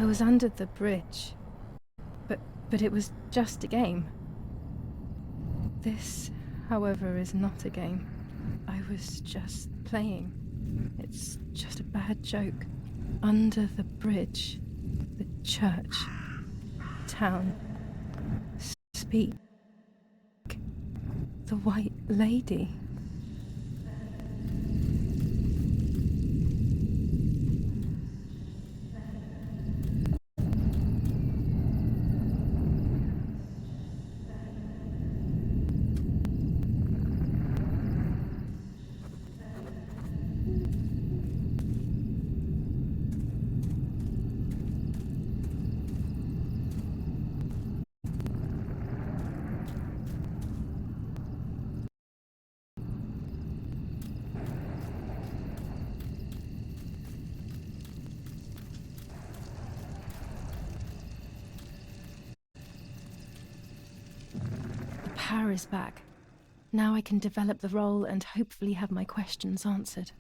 I was under the bridge. But it was just a game. This, however, is not a game. I was just playing. It's just a bad joke. Under the bridge, the church, town, speak. The White Lady. Power is back. Now I can develop the role and hopefully have my questions answered.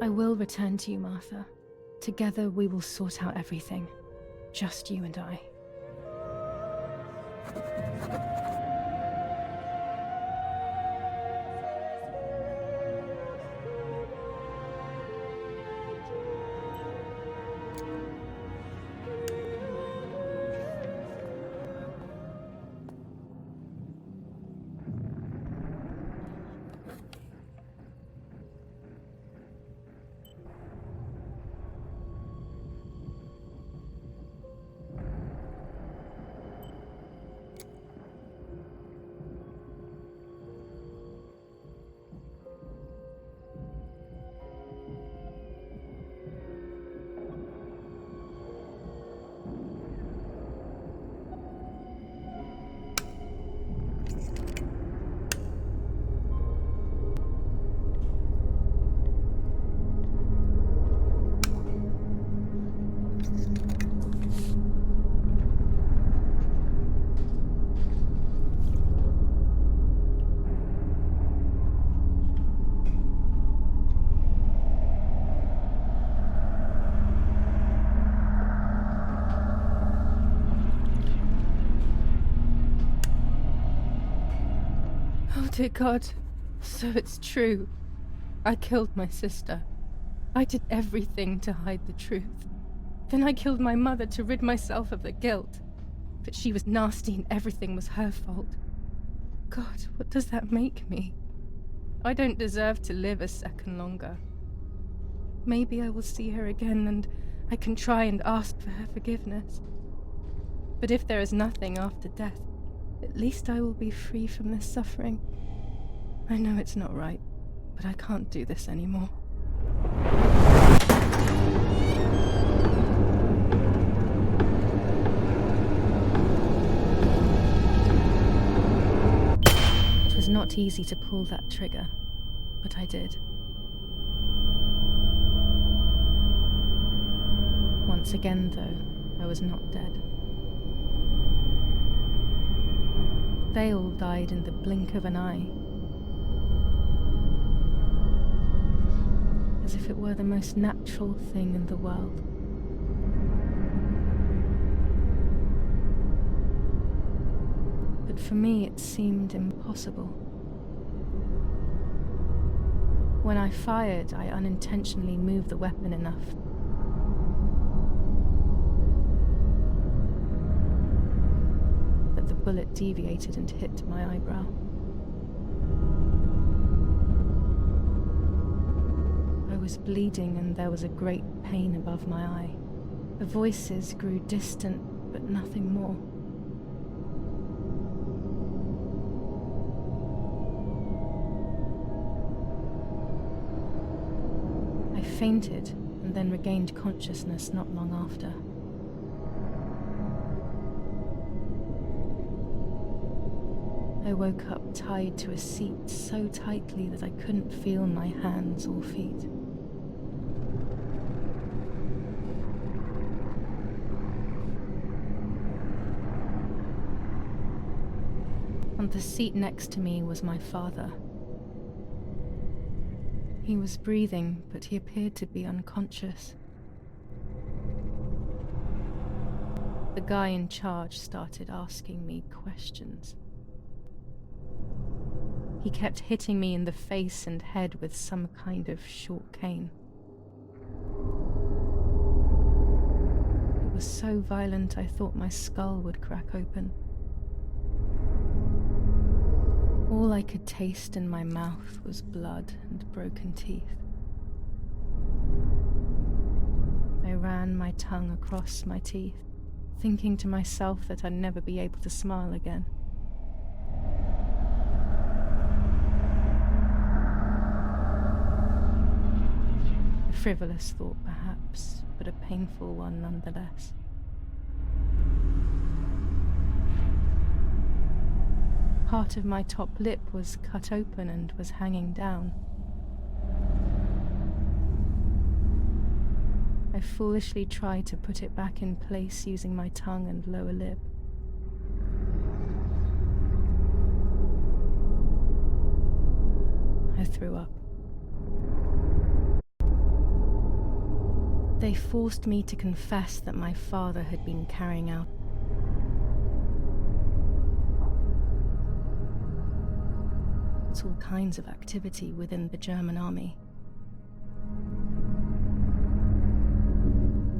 I will return to you, Martha. Together we will sort out everything. Just you and I. Dear God, so it's true. I killed my sister. I did everything to hide the truth. Then I killed my mother to rid myself of the guilt. that she was nasty and everything was her fault. God, what does that make me? I don't deserve to live a second longer. Maybe I will see her again and I can try and ask for her forgiveness. But if there is nothing after death, at least I will be free from this suffering. I know it's not right, but I can't do this anymore. It was not easy to pull that trigger, but I did. Once again, though, I was not dead. They all died in the blink of an eye, as if it were the most natural thing in the world. But for me, it seemed impossible. When I fired, I unintentionally moved the weapon enough that the bullet deviated and hit my eyebrow. I was bleeding and there was a great pain above my eye. The voices grew distant, but nothing more. I fainted and then regained consciousness not long after. I woke up tied to a seat so tightly that I couldn't feel my hands or feet. On the seat next to me was my father. He was breathing, but he appeared to be unconscious. The guy in charge started asking me questions. He kept hitting me in the face and head with some kind of short cane. It was so violent I thought my skull would crack open. All I could taste in my mouth was blood and broken teeth. I ran my tongue across my teeth, thinking to myself that I'd never be able to smile again. A frivolous thought, perhaps, but a painful one nonetheless. Part of my top lip was cut open and was hanging down. I foolishly tried to put it back in place using my tongue and lower lip. I threw up. They forced me to confess that my father had been carrying out all kinds of activity within the German army.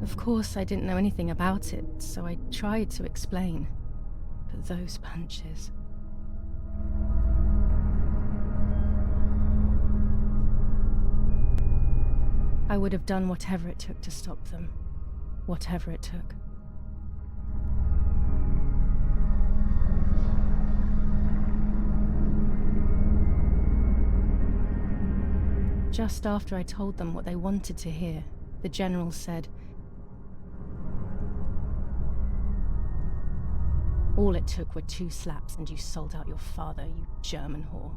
Of course, I didn't know anything about it, so I tried to explain. But those punches. I would have done whatever it took to stop them. Whatever it took. Just after I told them what they wanted to hear, the general said, "All it took were 2 slaps and you sold out your father, you German whore."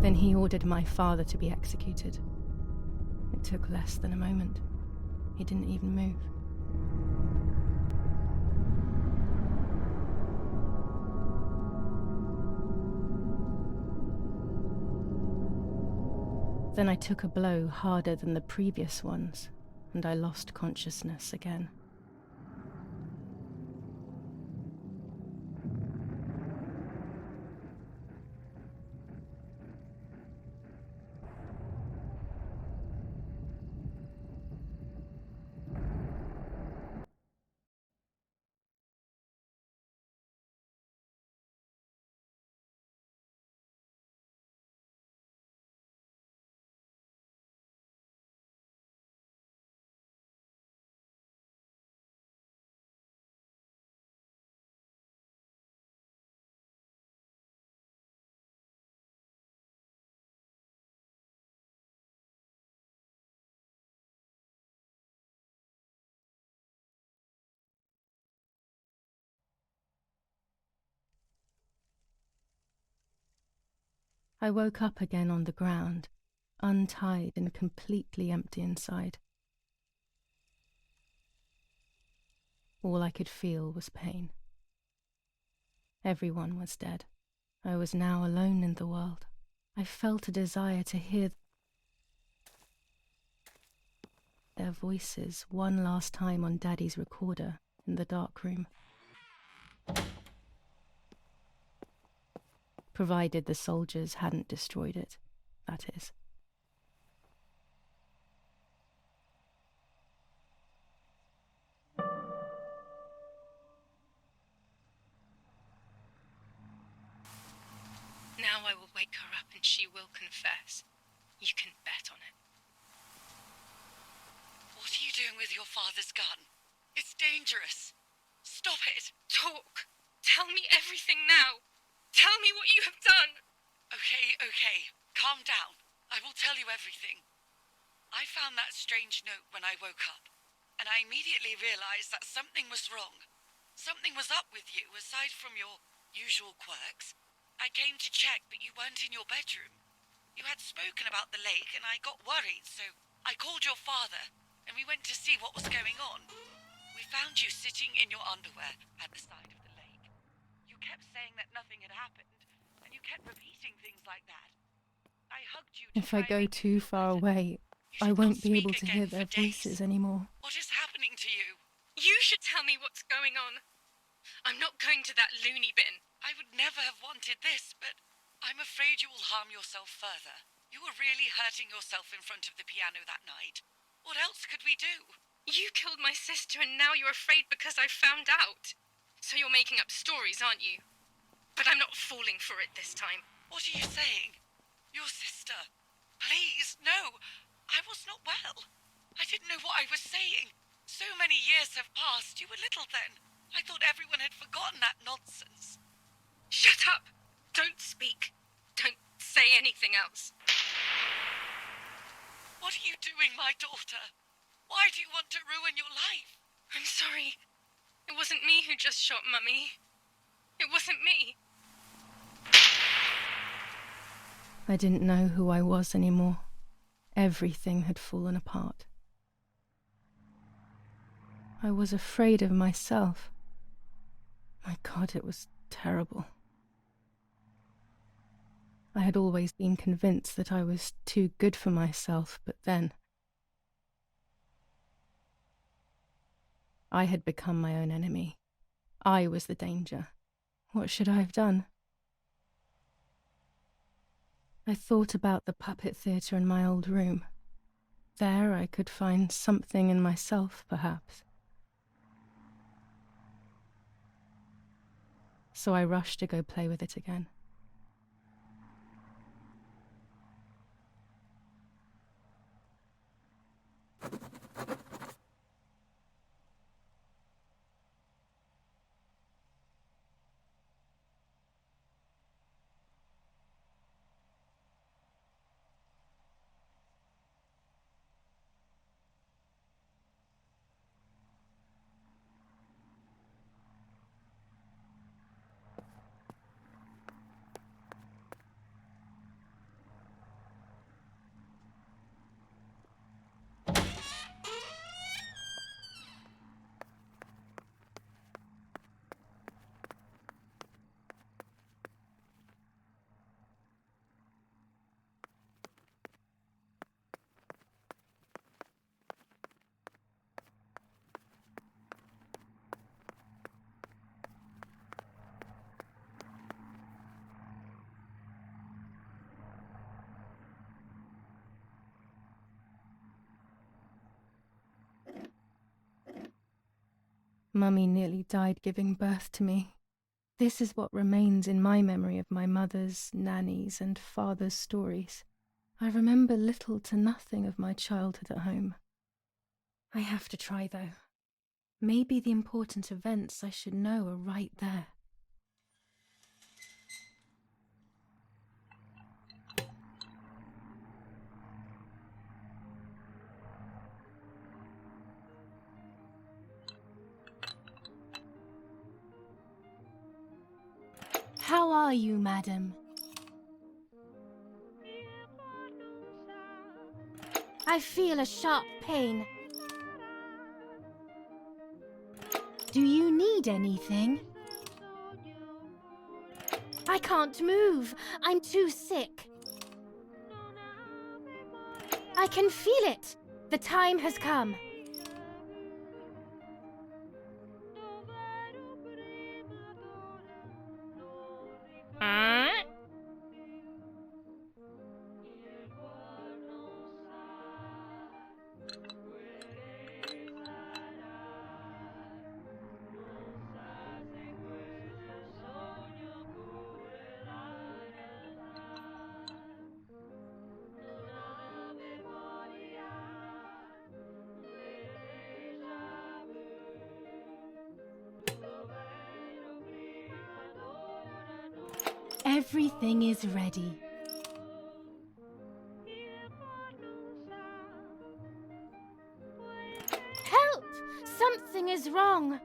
Then he ordered my father to be executed. It took less than a moment. He didn't even move. Then I took a blow harder than the previous ones, and I lost consciousness again. I woke up again on the ground, untied and completely empty inside. All I could feel was pain. Everyone was dead. I was now alone in the world. I felt a desire to hear their voices one last time on Daddy's recorder in the dark room. Provided the soldiers hadn't destroyed it, that is. Now I will wake her up and she will confess. You can bet on it. What are you doing with your father's gun? It's dangerous. Stop it. Talk! Tell me everything now! Tell me what you have done! Okay. Calm down. I will tell you everything. I found that strange note when I woke up, and I immediately realized that something was wrong. Something was up with you, aside from your usual quirks. I came to check, but you weren't in your bedroom. You had spoken about the lake, and I got worried, so I called your father, and we went to see what was going on. We found you sitting in your underwear at the side of the lake. You kept saying that nothing had happened, and you kept repeating things like that. I hugged you to If I go too far away, I won't be able to hear their voices anymore. What is happening to you? You should tell me what's going on. I'm not going to that loony bin. I would never have wanted this, but I'm afraid you will harm yourself further. You were really hurting yourself in front of the piano that night. What else could we do? You killed my sister and now you're afraid because I found out. So you're making up stories, aren't you? But I'm not falling for it this time. What are you saying? Your sister? Please, no. I was not well. I didn't know what I was saying. So many years have passed. You were little then. I thought everyone had forgotten that nonsense. Shut up! Don't speak. Don't say anything else. What are you doing, my daughter? Why do you want to ruin your life? I'm sorry. It wasn't me who just shot Mummy. It wasn't me. I didn't know who I was anymore. Everything had fallen apart. I was afraid of myself. My God, it was terrible. I had always been convinced that I was too good for myself, but then I had become my own enemy. I was the danger. What should I have done? I thought about the puppet theatre in my old room. There I could find something in myself, perhaps. So I rushed to go play with it again. Mummy nearly died giving birth to me. This is what remains in my memory of my mother's, Nanny's, and father's stories. I remember little to nothing of my childhood at home. I have to try, though. Maybe the important events I should know are right there. How are you, madam? I feel a sharp pain. Do you need anything? I can't move. I'm too sick. I can feel it. The time has come. Everything is ready. Help! Something is wrong.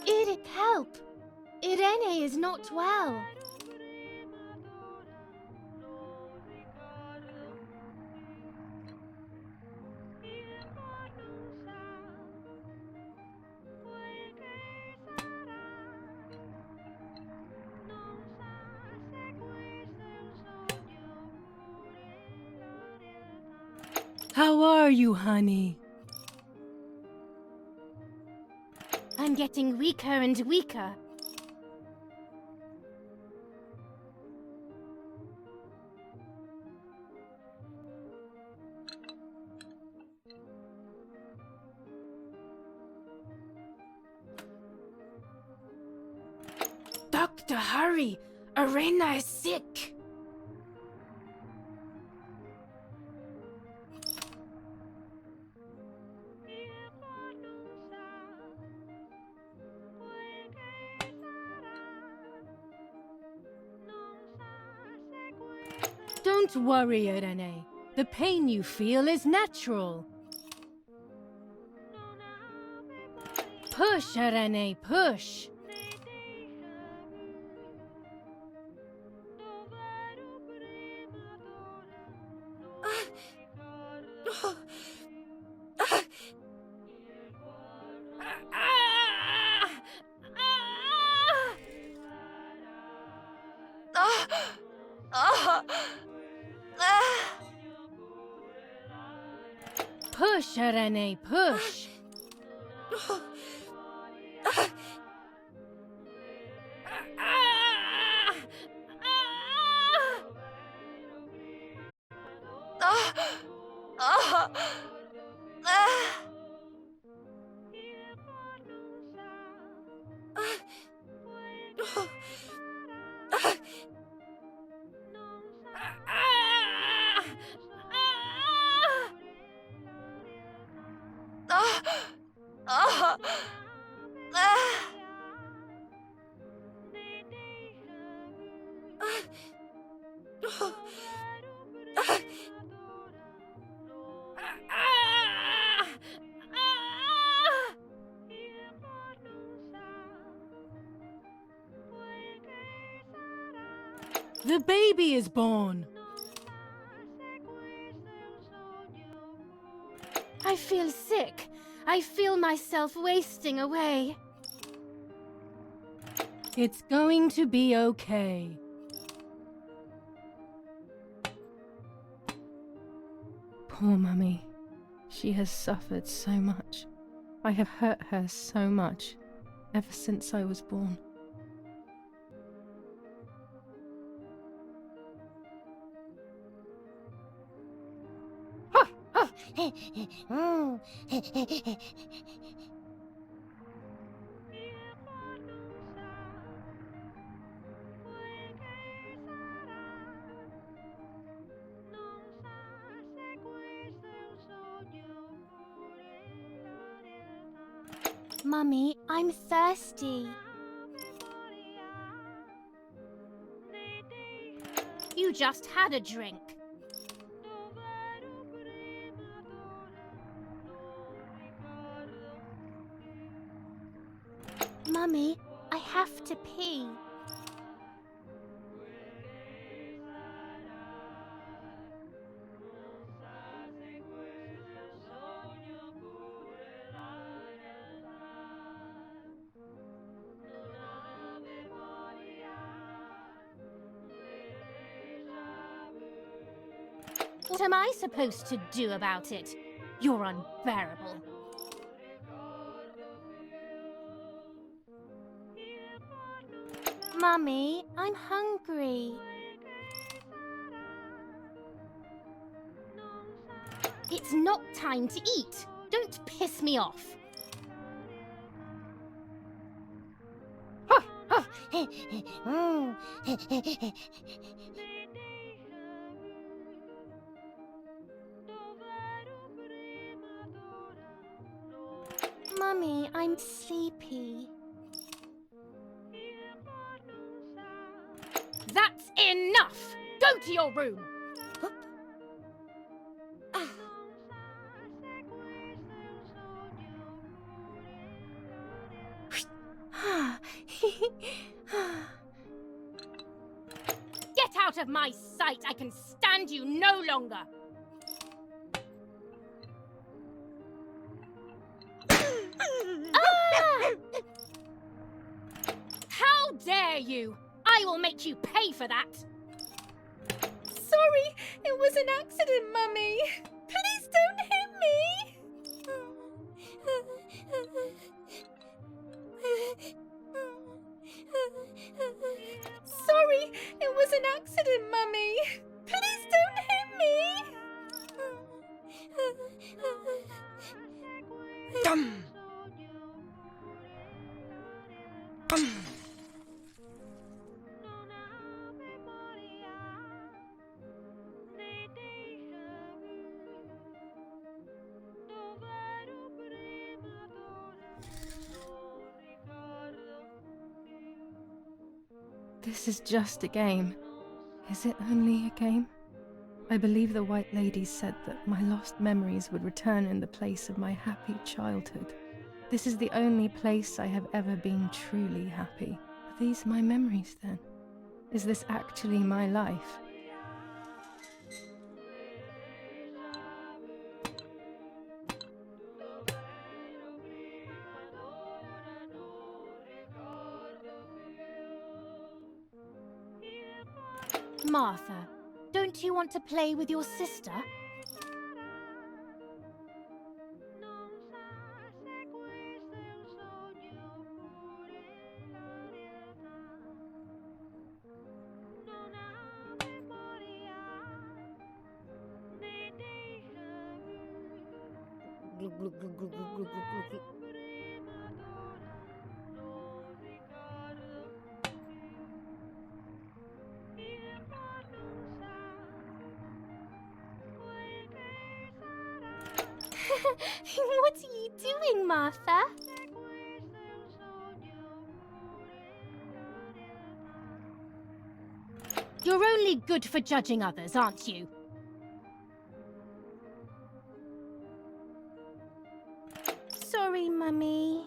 Edith, help! Irene is not well. How are you, honey? I'm getting weaker and weaker. Doctor, hurry! Irena is sick! Don't worry, Irene. The pain you feel is natural. Push, Irene, push! Push, Irene, push! The baby is born! I feel sick. I feel myself wasting away. It's going to be okay. Poor Mummy. She has suffered so much. I have hurt her so much, ever since I was born. Mummy, I'm thirsty. You just had a drink. Mummy, I have to pee. What am I supposed to do about it? You're unbearable. Mummy, I'm hungry. It's not time to eat. Don't piss me off. Mummy, I'm sleepy. That's enough! Go to your room! Get out of my sight! I can stand you no longer! How dare you! I will make you pay for that! Sorry, it was an accident, Mummy. Please don't hit me. Sorry, it was an accident, Mummy. Please don't hit me. Dum! Bum! This is just a game. Is it only a game? I believe the White Lady said that my lost memories would return in the place of my happy childhood. This is the only place I have ever been truly happy. Are these my memories then? Is this actually my life? Martha, don't you want to play with your sister? What are you doing, Martha? You're only good for judging others, aren't you? Sorry, Mummy.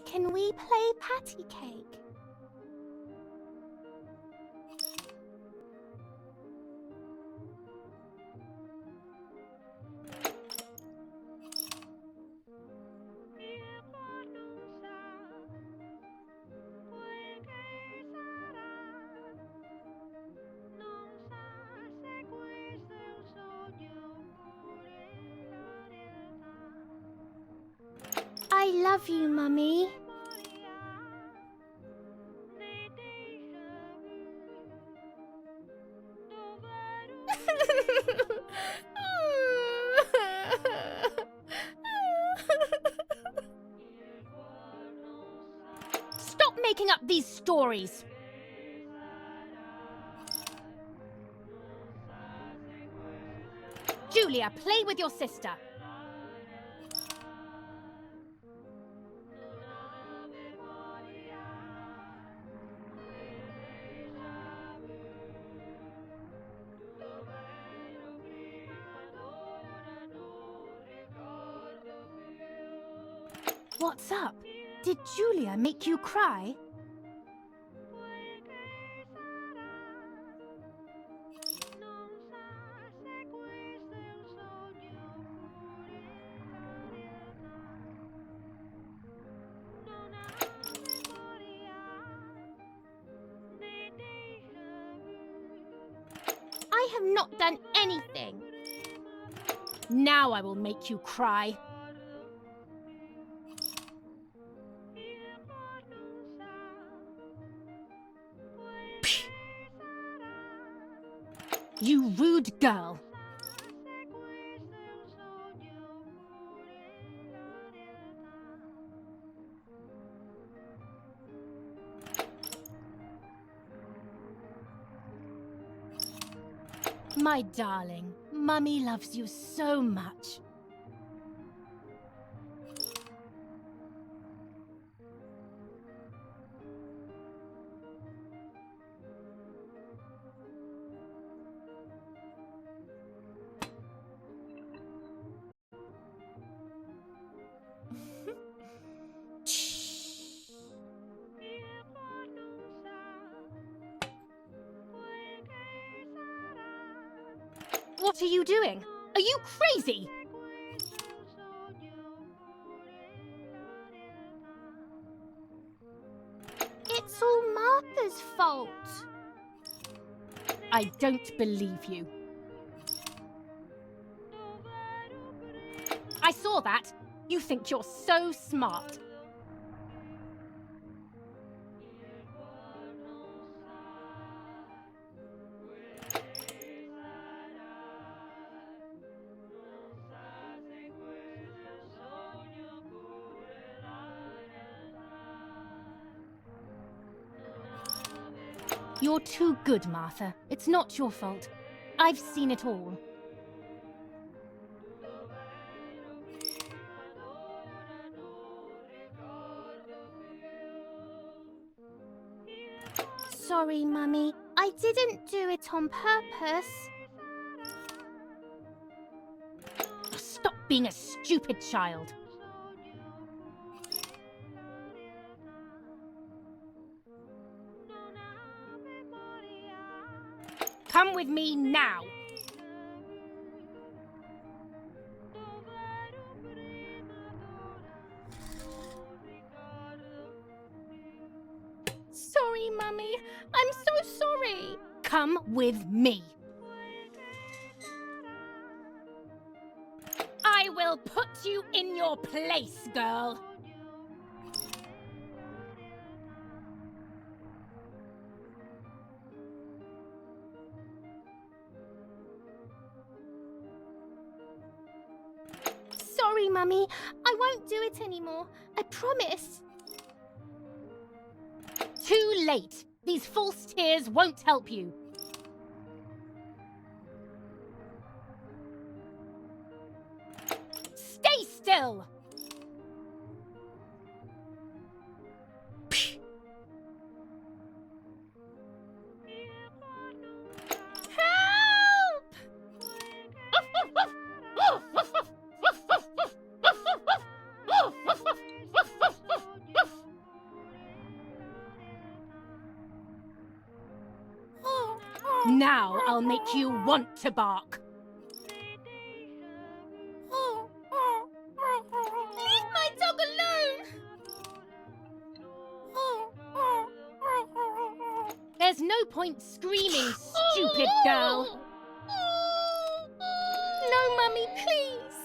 Can we play patty cake? I love you, Mummy. Stop making up these stories! Julia, play with your sister. What's up? Did Julia make you cry? I have not done anything. Now I will make you cry. You rude girl. My darling, Mummy loves you so much. What are you doing? Are you crazy? It's all Martha's fault. I don't believe you. I saw that. You think you're so smart. You're too good, Martha. It's not your fault. I've seen it all. Sorry, Mummy. I didn't do it on purpose. Stop being a stupid child. Come with me now. Sorry, Mummy. I'm so sorry. Come with me. I will put you in your place, girl. Sorry, Mummy. I won't do it anymore. I promise. Too late. These false tears won't help you. Stay still! Help! Now I'll make you want to bark. Leave my dog alone! There's no point screaming, stupid girl. No, Mummy, please.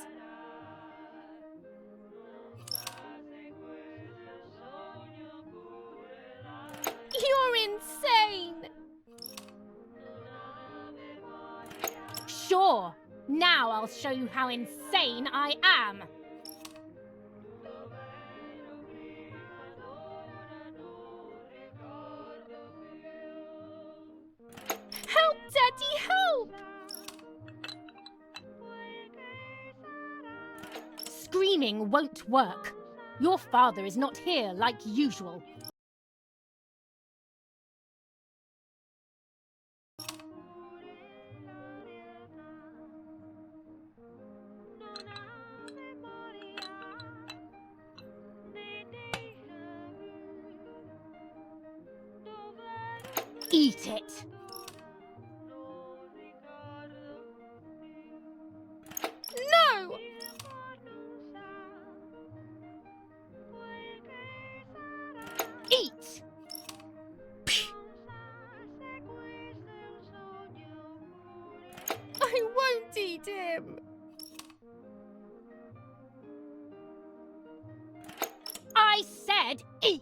You're insane. Sure. Now I'll show you how insane I am. Help, Daddy, help! Screaming won't work. Your father is not here like usual. Eat it! No! Eat! I won't eat him! I said eat!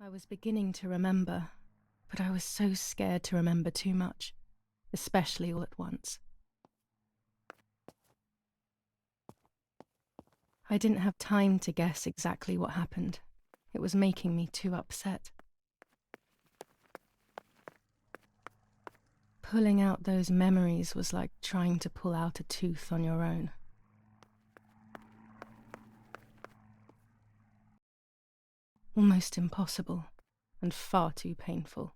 I was beginning to remember, but I was so scared to remember too much, especially all at once. I didn't have time to guess exactly what happened. It was making me too upset. Pulling out those memories was like trying to pull out a tooth on your own. Almost impossible, and far too painful.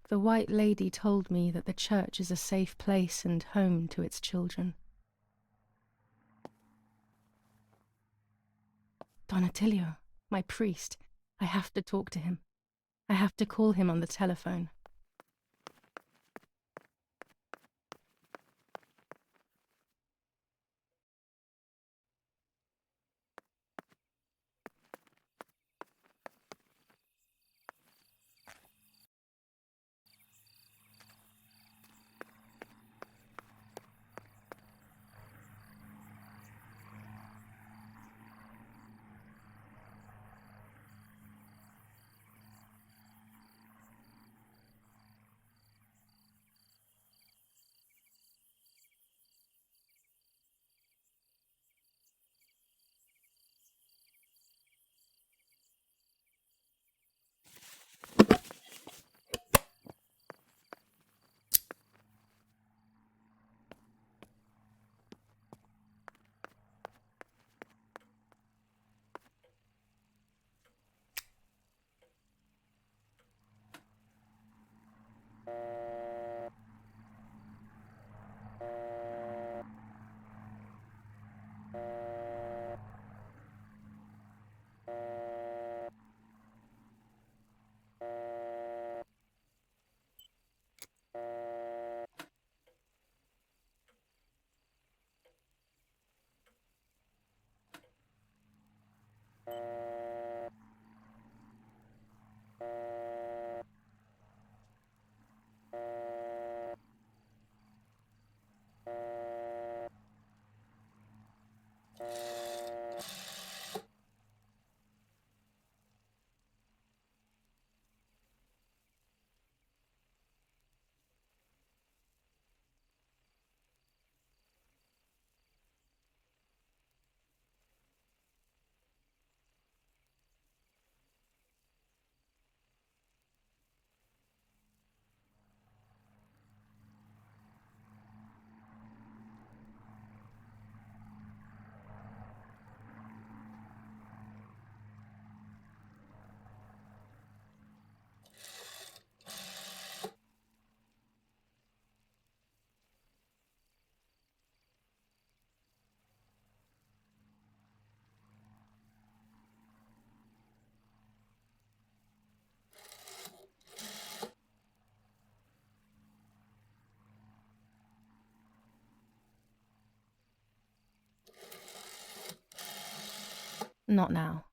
The White Lady told me that the church is a safe place and home to its children. Don Attilio, my priest. I have to talk to him. I have to call him on the telephone. Not now.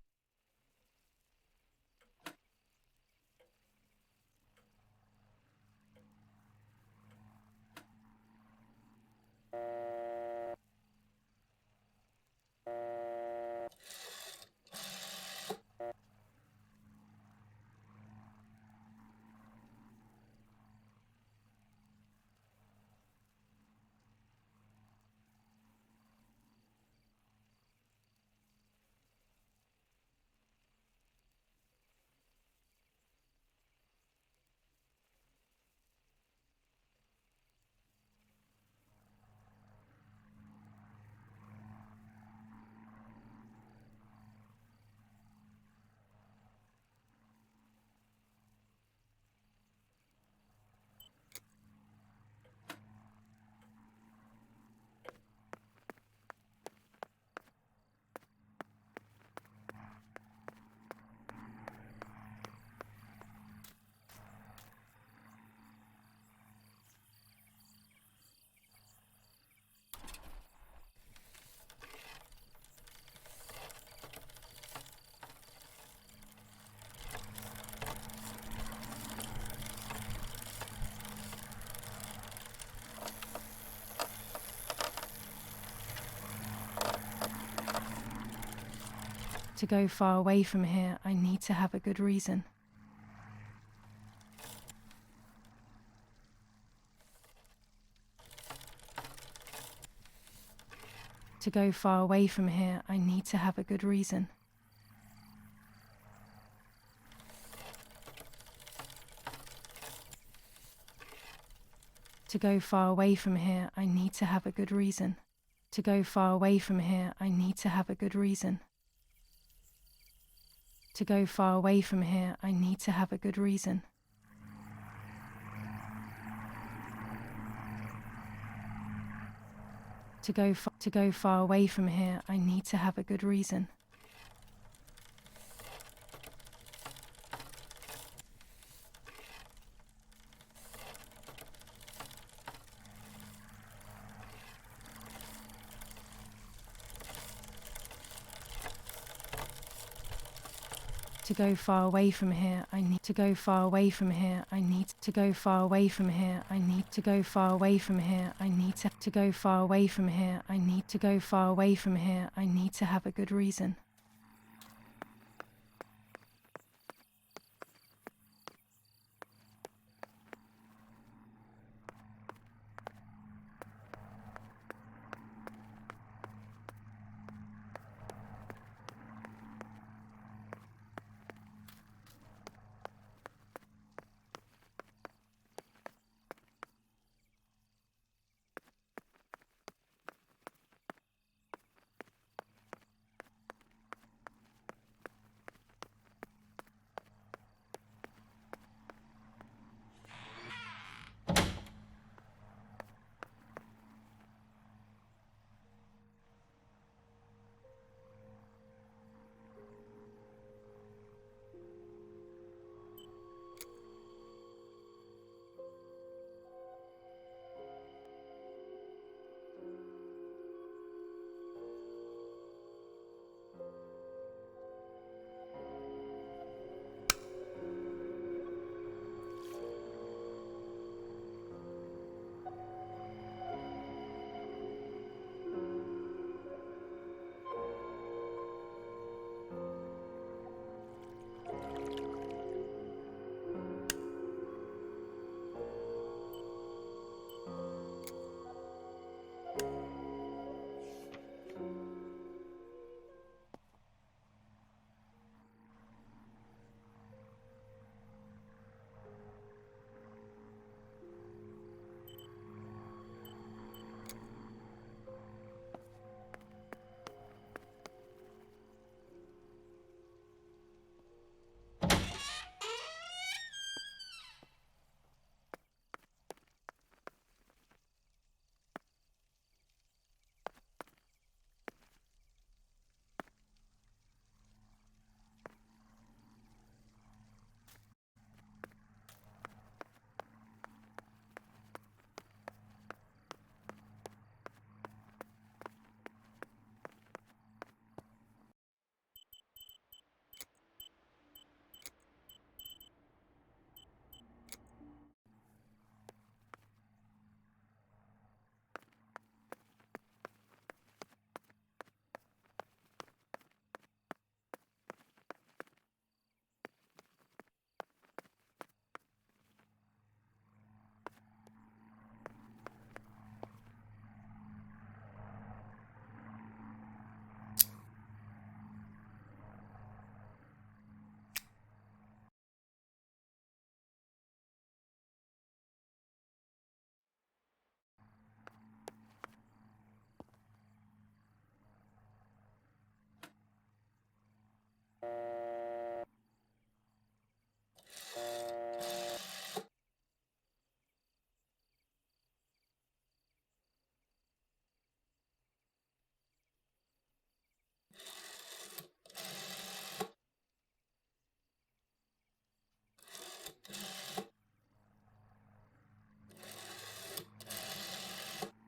To go far away from here, I need to have a good reason. To go far away from here, I need to have a good reason. To go far away from here, I need to have a good reason. To go far away from here, I need to have a good reason. To go far away from here, I need to have a good reason. To go far away from here, I need to have a good reason. To go far away from here, I need to go far away from here, I need to go far away from here, I need to go far away from here, I need to go far away from here, I need to go far away from here, I need to have a good reason.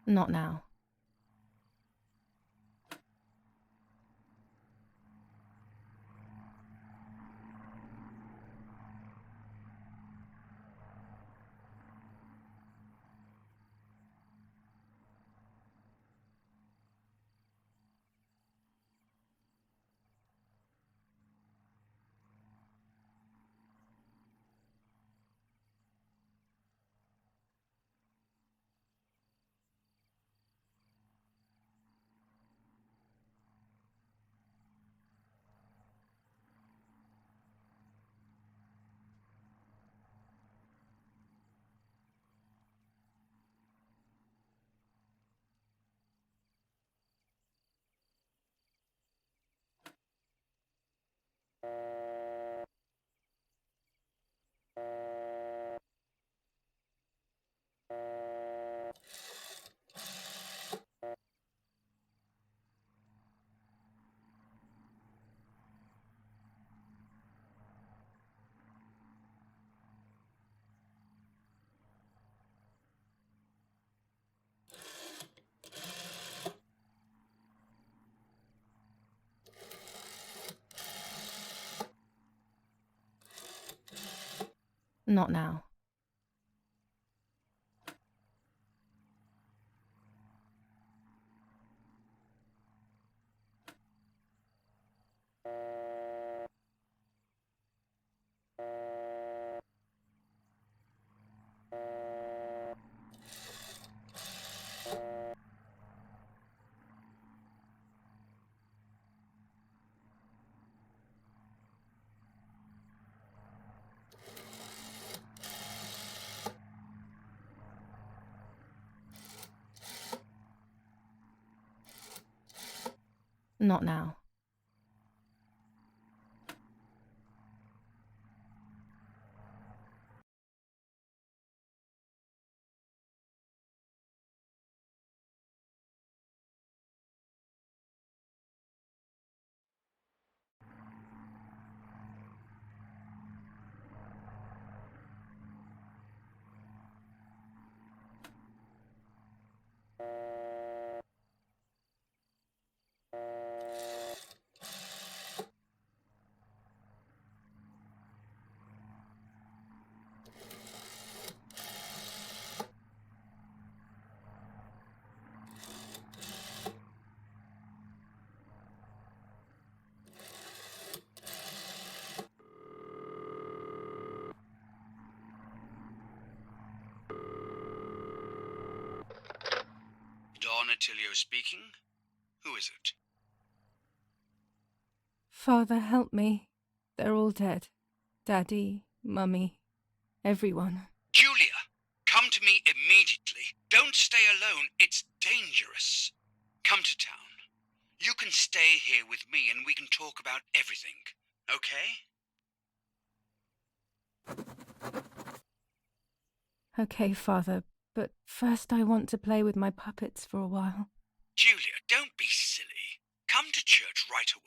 Not now. Not now. Not now. Don Attilio speaking. Who is it? Father, help me. They're all dead. Daddy, Mummy, everyone. Julia, come to me immediately. Don't stay alone. It's dangerous. Come to town. You can stay here with me and we can talk about everything. Okay? Okay, Father, but first I want to play with my puppets for a while. Julia, don't be silly. Come to church right away.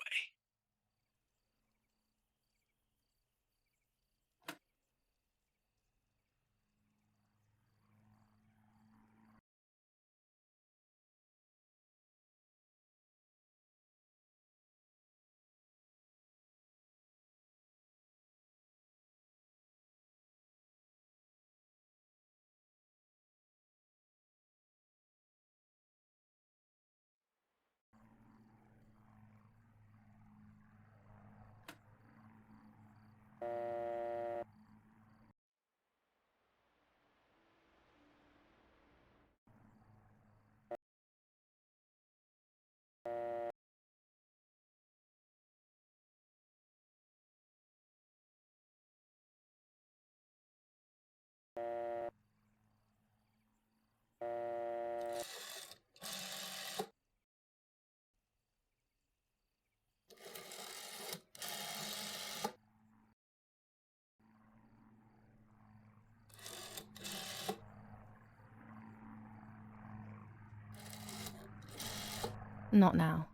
Not now.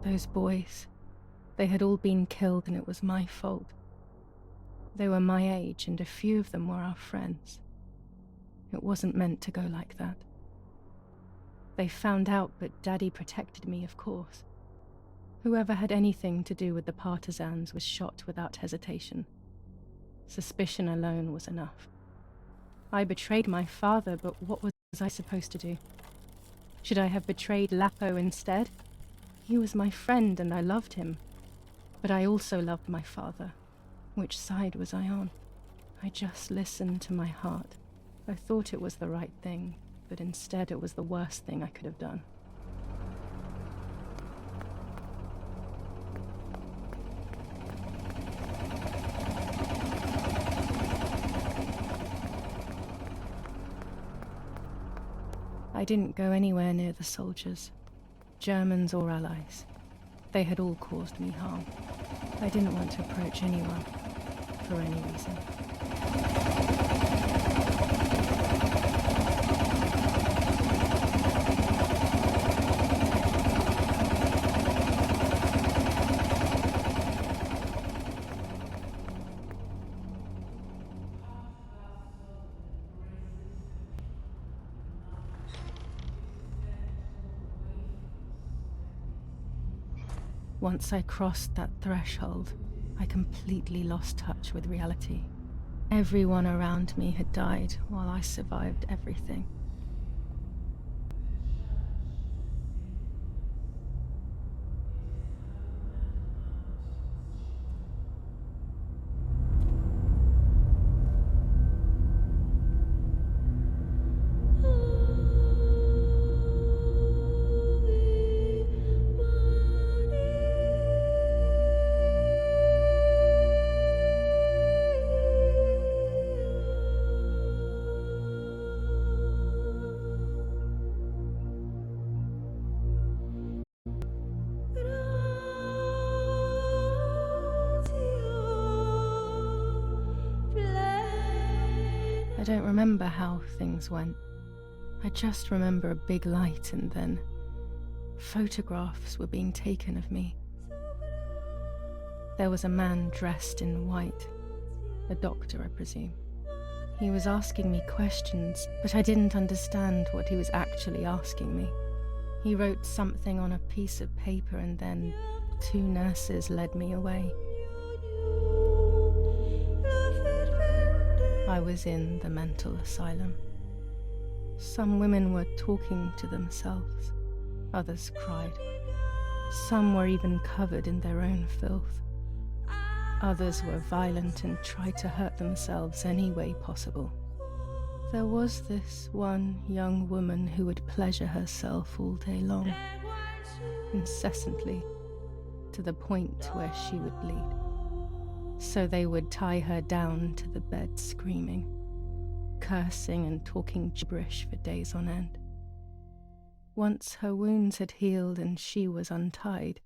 Those boys, they had all been killed and it was my fault. They were my age and a few of them were our friends. It wasn't meant to go like that. They found out, but Daddy protected me, of course. Whoever had anything to do with the partisans was shot without hesitation. Suspicion alone was enough. I betrayed my father, but what was I supposed to do? Should I have betrayed Lapo instead? He was my friend and I loved him. But I also loved my father. Which side was I on? I just listened to my heart. I thought it was the right thing, but instead it was the worst thing I could have done. I didn't go anywhere near the soldiers, Germans or allies. They had all caused me harm. I didn't want to approach anyone, for any reason. Once I crossed that threshold, I completely lost touch with reality. Everyone around me had died while I survived everything. I don't remember how things went. I just remember a big light and then photographs were being taken of me. There was a man dressed in white, a doctor, I presume. He was asking me questions, but I didn't understand what he was actually asking me. He wrote something on a piece of paper and then 2 nurses led me away. I was in the mental asylum. Some women were talking to themselves. Others cried. Some were even covered in their own filth. Others were violent and tried to hurt themselves any way possible. There was this one young woman who would pleasure herself all day long, incessantly, to the point where she would bleed. So they would tie her down to the bed screaming, cursing and talking gibberish for days on end. Once her wounds had healed and she was untied,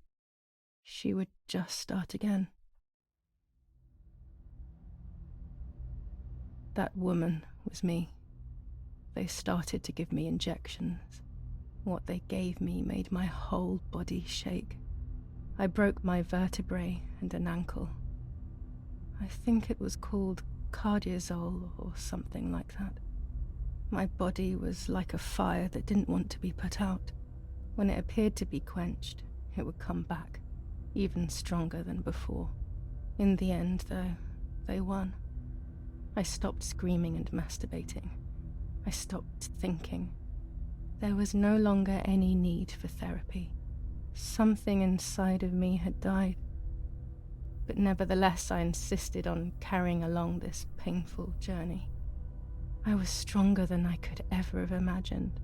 she would just start again. That woman was me. They started to give me injections. What they gave me made my whole body shake. I broke my vertebrae and an ankle. I think it was called cardiazol or something like that. My body was like a fire that didn't want to be put out. When it appeared to be quenched, it would come back, even stronger than before. In the end, though, they won. I stopped screaming and masturbating. I stopped thinking. There was no longer any need for therapy. Something inside of me had died. But nevertheless, I insisted on carrying along this painful journey. I was stronger than I could ever have imagined.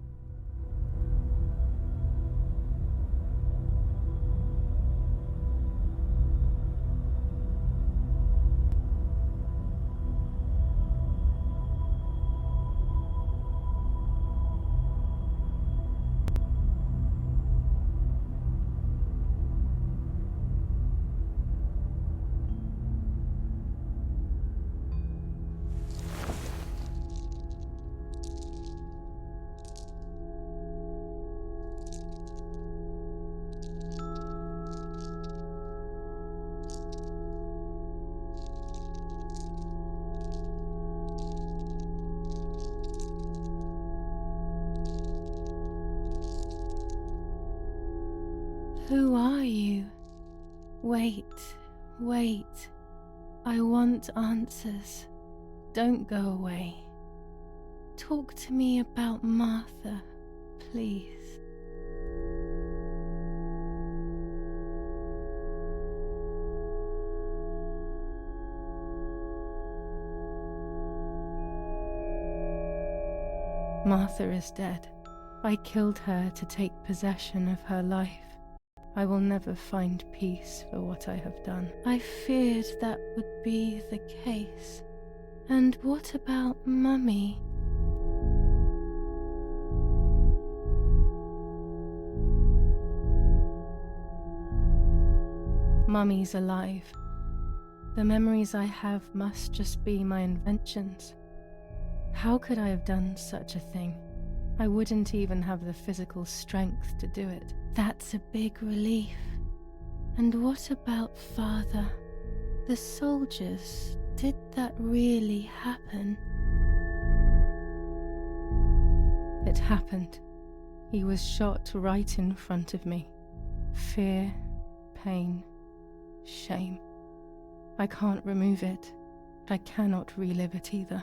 Who are you? Wait, wait. I want answers. Don't go away. Talk to me about Martha, please. Martha is dead. I killed her to take possession of her life. I will never find peace for what I have done. I feared that would be the case. And what about Mummy? Mummy's alive. The memories I have must just be my inventions. How could I have done such a thing? I wouldn't even have the physical strength to do it. That's a big relief. And what about Father? The soldiers, did that really happen? It happened. He was shot right in front of me. Fear, pain, shame. I can't remove it. I cannot relive it either.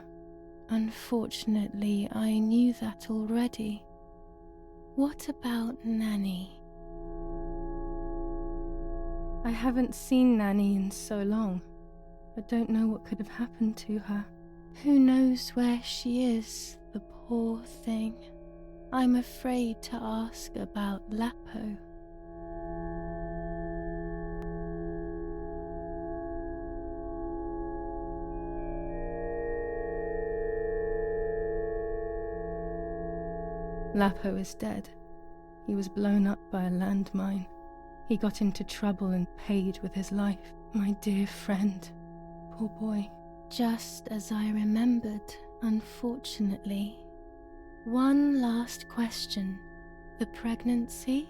Unfortunately, I knew that already. What about Nanny? I haven't seen Nanny in so long. I don't know what could have happened to her. Who knows where she is, the poor thing. I'm afraid to ask about Lapo. Lapo is dead. He was blown up by a landmine. He got into trouble and paid with his life. My dear friend. Poor boy. Just as I remembered, unfortunately. One last question. The pregnancy?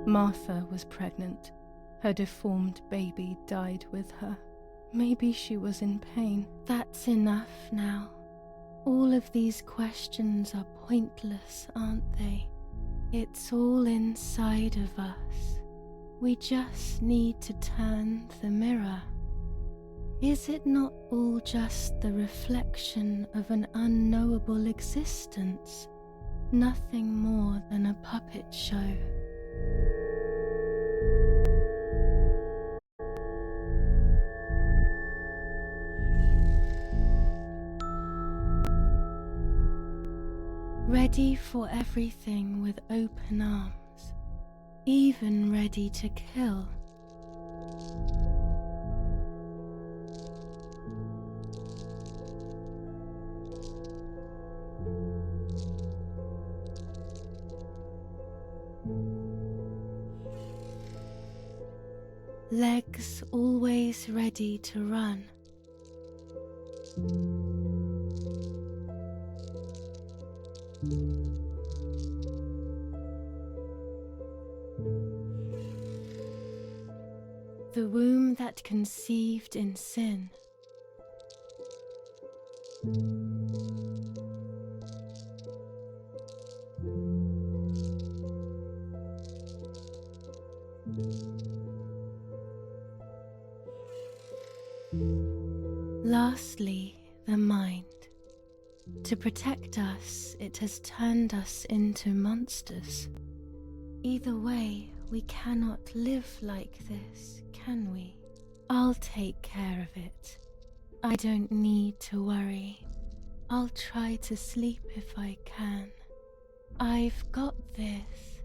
Martha was pregnant. Her deformed baby died with her. Maybe she was in pain. That's enough now. All of these questions are pointless, aren't they? It's all inside of us. We just need to turn the mirror. Is it not all just the reflection of an unknowable existence? Nothing more than a puppet show. Ready for everything with open arms, even ready to kill. Legs always ready to run. The womb that conceived in sin. Lastly, the mind. To protect us, it has turned us into monsters. Either way, we cannot live like this, can we? I'll take care of it. I don't need to worry. I'll try to sleep if I can. I've got this.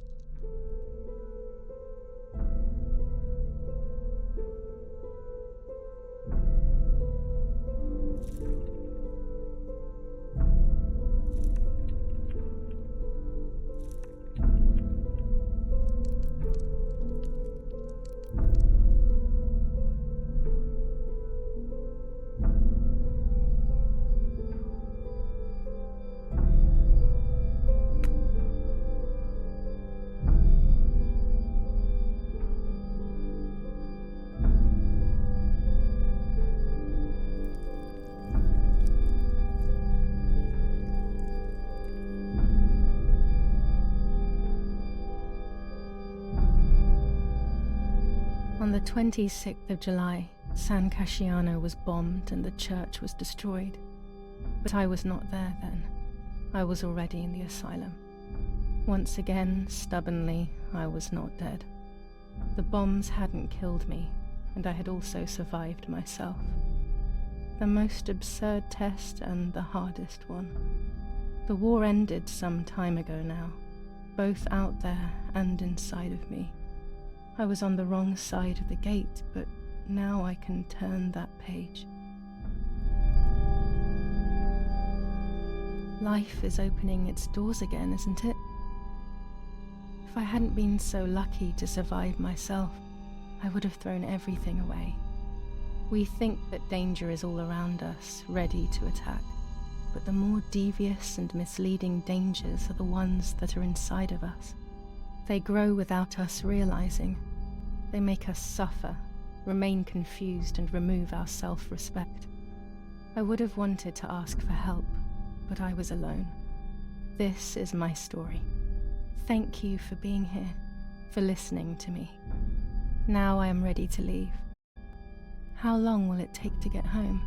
On the 26th of July, San Casciano was bombed and the church was destroyed. But I was not there then. I was already in the asylum. Once again, stubbornly, I was not dead. The bombs hadn't killed me, and I had also survived myself. The most absurd test and the hardest one. The war ended some time ago now, both out there and inside of me. I was on the wrong side of the gate, but now I can turn that page. Life is opening its doors again, isn't it? If I hadn't been so lucky to survive myself, I would have thrown everything away. We think that danger is all around us, ready to attack, but the more devious and misleading dangers are the ones that are inside of us. They grow without us realizing. They make us suffer, remain confused, and remove our self-respect. I would have wanted to ask for help, but I was alone. This is my story. Thank you for being here, for listening to me. Now I am ready to leave. How long will it take to get home?